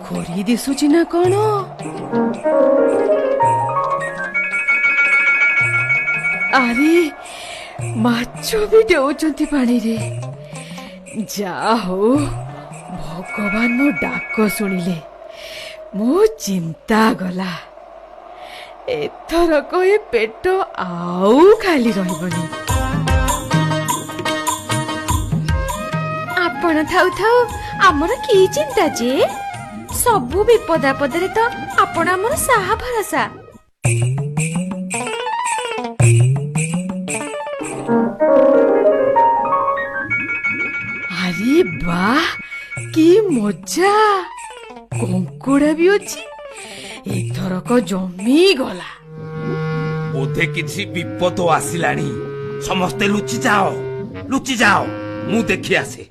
ଘୋରି ଦିଶୁଛି ନା କଣ? ଆରେ ମାଛ ବି ଡେଉଛନ୍ତି ପାଣିରେ। ଯା ହଉ ଭଗବାନ ମୋ ଡାକ ଶୁଣିଲେ, ମୋ ଚିନ୍ତା ଗଲା। ଏଥରକ ଏ ପେଟ ଆଉ ଖାଲି ରହିବନି। ଆପଣ ଥାଉ ଥାଉ ଆମର କି ଚିନ୍ତା ଯେ? ସବୁ ବିପଦ ଆପଦରେ ତ ଆପଣ ଆମର ସାହା ଭରସା। ଆରେ ବାଃ, କି ମଜା! କଙ୍କଡା ବି ଅଛି। ଏଥରକ ଜମି ଗଲା। ବୋଧେ କିଛି ବିପଦ ଆସିଲାଣି। ସମସ୍ତେ ଲୁଚି ଯାଅ, ମୁଁ ଦେଖି ଆସେ।